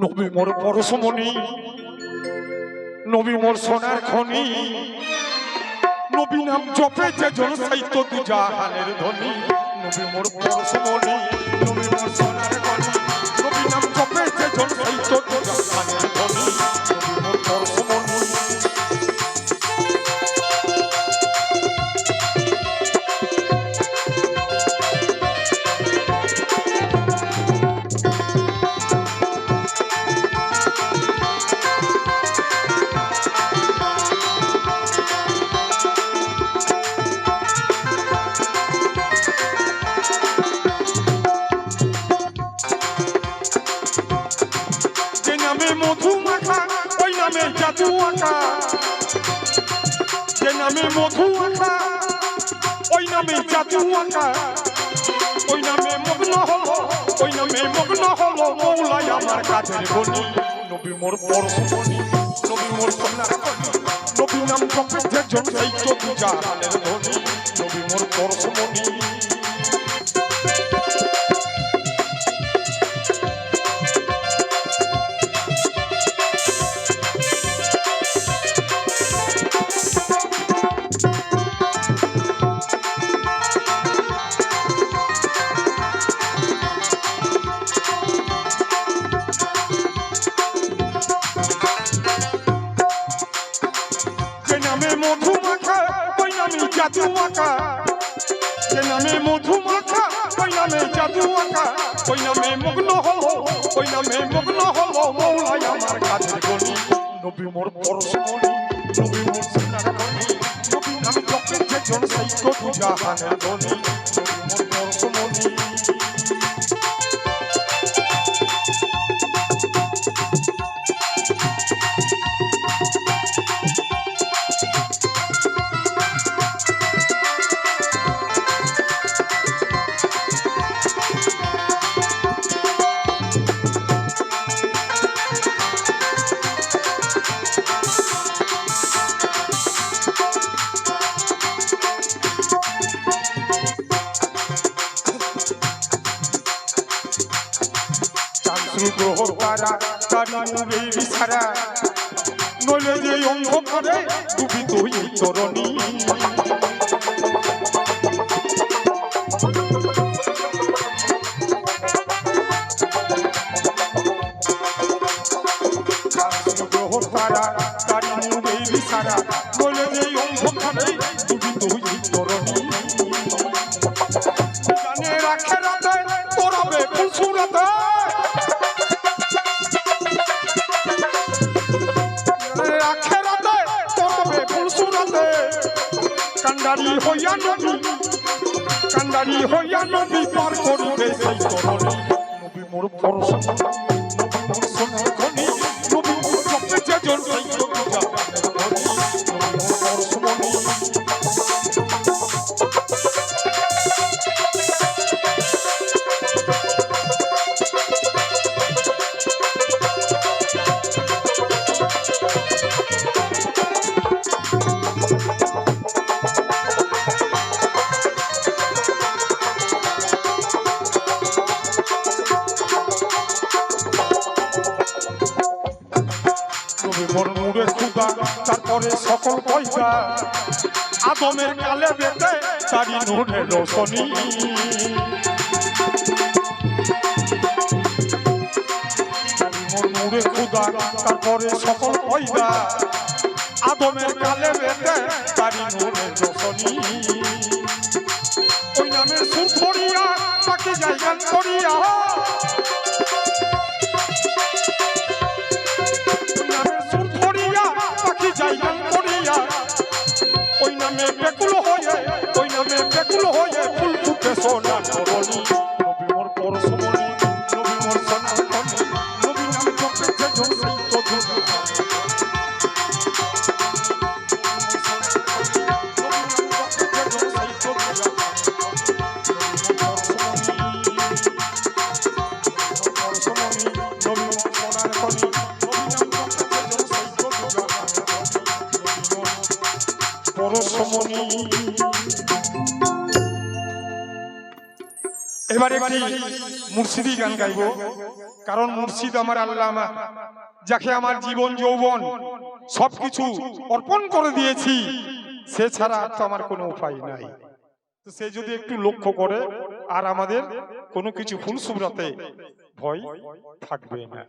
নবী মোর পরশমণি, নবী মোর সোনার খনি, নবী নাম জপে যে জন সাইতো দু জাহানের ধনী। নবী মোর পরশমণি, নবী মোর সোনার খনি, নবী নাম জপে যে জন সাইতো দু জাহানের ধনী। নবী মোর পরশমণি। জাদু আঁকা যে নামে মধু আঁকা, ওই নামে জাদু আঁকা, ওই নামে মগ্ন হলো, ওই নামে মগ্ন হলো মৌলাই আমার কাজের গনি। নবী মোর পরশমণি, নবী মোর সোনার খনি, নবী নাম জপে যে জন সাইতো দু জাহানের ধনী। নবী মোর পরশমণি। মধু মাখা ওই নামে জাদু আঁকা, যে নামে মধু মাখা ওই নামে জাদু আঁকা, ওই নামে মগ্ন হলো, ওই নামে মগ্ন হলো মৌলাই আমার কাজের গনি। নবী মোর পরশমণি, নবী মোর সোনার খনি, নবী নাম জপে যে জন সাইতো দু জাহানের ধনী। নবী মোর পরশমণি। গ্রহতারা তারি নূরের ইশারা, নইলে যে অন্ধকারে ডুবিত এই তরণী। গ্রহতারা তারি নূরের ইশারা, নইলে যে অন্ধকারে ডুবিত এই তরণী। জানে রাখে রাতে তোরাবে ফুলসুরাতে, কান্ডারি হইয়া নবী, কান্ডারি হইয়া নবী পার করিবে সেই তরণী। নবী মোর পরশমণি, নবী মোর সোনার খনি, নবী মোর জপে যে জন সাইতো দু জাহানের ধনী। নবী মোর পরশমণি। তারপরে সকল পয়সা আদমের কালে বেতে তারি নূরের রোশনী। মোর নূরে খুদা তারপরে সকল পয়সা আদমের কালে বেতে তারি নূরের রোশনী। ওই নামের সুর ধরিয়া তাকে জায়গা করিয়া, ওই নামে বেকুল হয়ে, ওই নামে বেকুল হয়ে ফুল ফুটে সোনার তরণী। নবী মোর পরশমণি, নবী মোর সোনার খনি, নবী নাম জপে যে জন সাইতো দু জাহানের ধনী। এবার একটি মুর্শিদি গান গাইবো, কারণ মুর্শিদ আমার আল্লাহ আমার, যাকে আমার জীবন যৌবন সবকিছু অর্পণ করে দিয়েছি, সে ছাড়া আর তো আমার কোনো উপায় নাই। তো সে যদি একটু লক্ষ্য করে, আর আমাদের কোনো কিছু ফুলসুরাতে ভয় থাকবে না।